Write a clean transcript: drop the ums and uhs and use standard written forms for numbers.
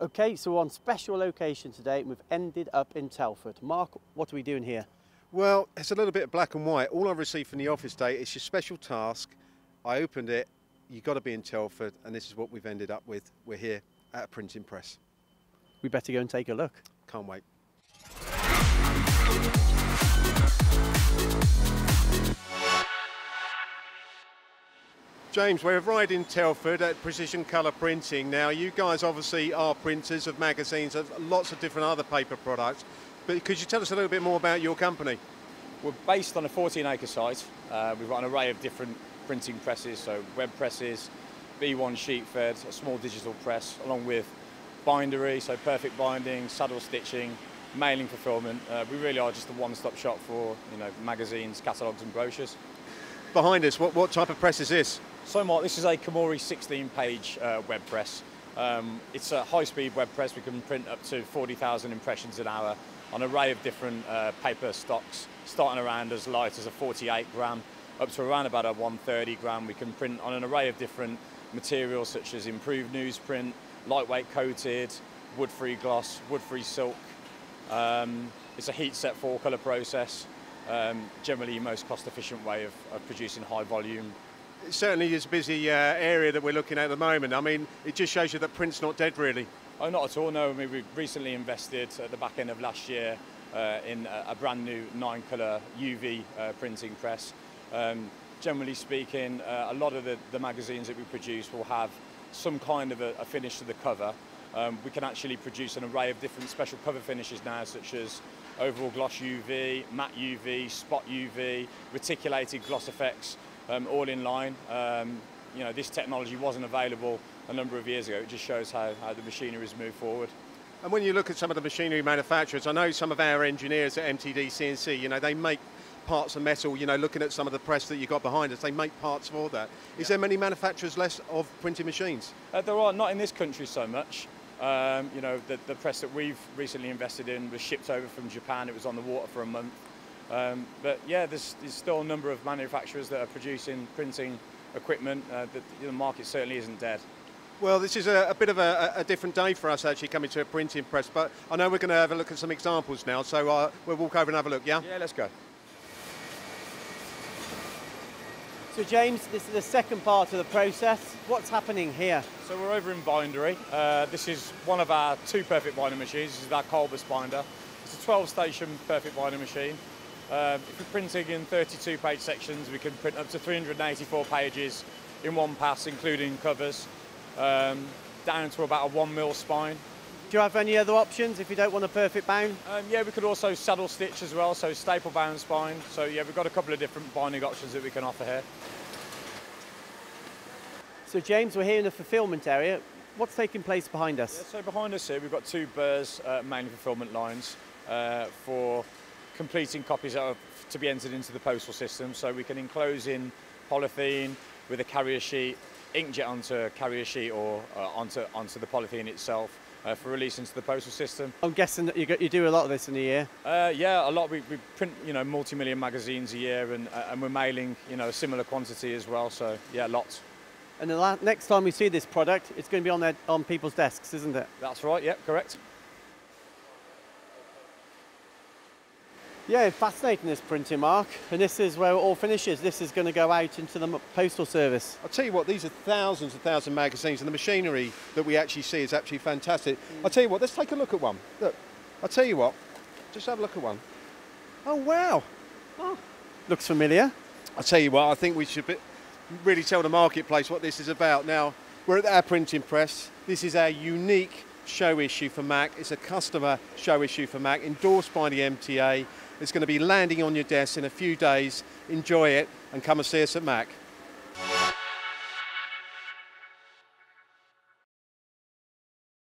Okay, so we're on special location today and we've ended up in Telford. Mark, what are we doing here? Well, it's a little bit black and white. All I've received from the office today is your special task. I opened it, you've got to be in Telford, and this is what we've ended up with. We're here at a printing press. We better go and take a look. Can't wait. James, we're right in Telford at Precision Colour Printing. Now, you guys obviously are printers of magazines, of lots of different other paper products, but could you tell us a little bit more about your company? We're based on a 14-acre site. We've got an array of different printing presses, so web presses, B1 sheet fed, a small digital press, along with bindery, so perfect binding, saddle stitching, mailing fulfillment. We really are just a one-stop shop for magazines, catalogues and brochures. Behind us, what type of press is this? So Mark, this is a Komori 16-page web press. It's a high-speed web press. We can print up to 40,000 impressions an hour on an array of different paper stocks, starting around as light as a 48 gram up to around about a 130 gram. We can print on an array of different materials such as improved newsprint, lightweight coated, wood-free gloss, wood-free silk. It's a heat-set 4-colour process, generally the most cost-efficient way of producing high volume. It certainly is a busy area that we're looking at the moment. I mean, it just shows you that print's not dead, really. Oh, not at all, no. I mean, we recently invested at the back end of last year in a brand new 9-colour UV printing press. Generally speaking, a lot of the magazines that we produce will have some kind of a finish to the cover. We can actually produce an array of different special cover finishes now, such as overall gloss UV, matte UV, spot UV, reticulated gloss effects, all in line. This technology wasn't available a number of years ago. It just shows how the machinery has moved forward. And when you look at some of the machinery manufacturers, I know some of our engineers at MTDCNC, they make parts of metal, looking at some of the press that you've got behind us, they make parts for that. Is there many manufacturers less of printing machines? There are, not in this country so much. The press that we've recently invested in was shipped over from Japan. It was on the water for a month. But yeah, there's still a number of manufacturers that are producing printing equipment. The market certainly isn't dead. Well, this is a bit of a different day for us actually coming to a printing press, but I know we're going to have a look at some examples now, so we'll walk over and have a look, yeah? Yeah, let's go. So James, this is the second part of the process. What's happening here? So we're over in bindery. This is one of our 2 perfect binder machines. This is our Colbus binder. It's a 12-station perfect binder machine. If we're printing in 32-page sections, we can print up to 384 pages in one pass, including covers, down to about a 1 mil spine. Do you have any other options if you don't want a perfect bound? Yeah, we could also saddle stitch as well, so staple bound spine. So yeah, we've got a couple of different binding options that we can offer here. So James, we're here in the fulfillment area. What's taking place behind us? Yeah, so behind us here, we've got 2 Burrs main fulfillment lines for completing copies to be entered into the postal system. So we can enclose in polythene with a carrier sheet, inkjet onto a carrier sheet or onto the polythene itself for release into the postal system. I'm guessing that you do a lot of this in a year. Yeah, a lot. We print multi-million magazines a year, and we're mailing a similar quantity as well. So yeah, lots. And the next time we see this product, it's going to be on people's desks, isn't it? That's right. Yeah, correct. Yeah, fascinating, this printing, Mark. And this is where it all finishes. This is going to go out into the postal service. I'll tell you what, these are thousands and thousands of magazines, and the machinery that we actually see is actually fantastic. I'll tell you what, let's take a look at one. Look, I'll tell you what, just have a look at one. Oh, wow. Oh, looks familiar. I'll tell you what, I think we should really tell the marketplace what this is about. Now, we're at our printing press. This is our unique show issue for MACH. It's a customer show issue for MACH, endorsed by the MTA. It's going to be landing on your desk in a few days. Enjoy it and come and see us at MACH.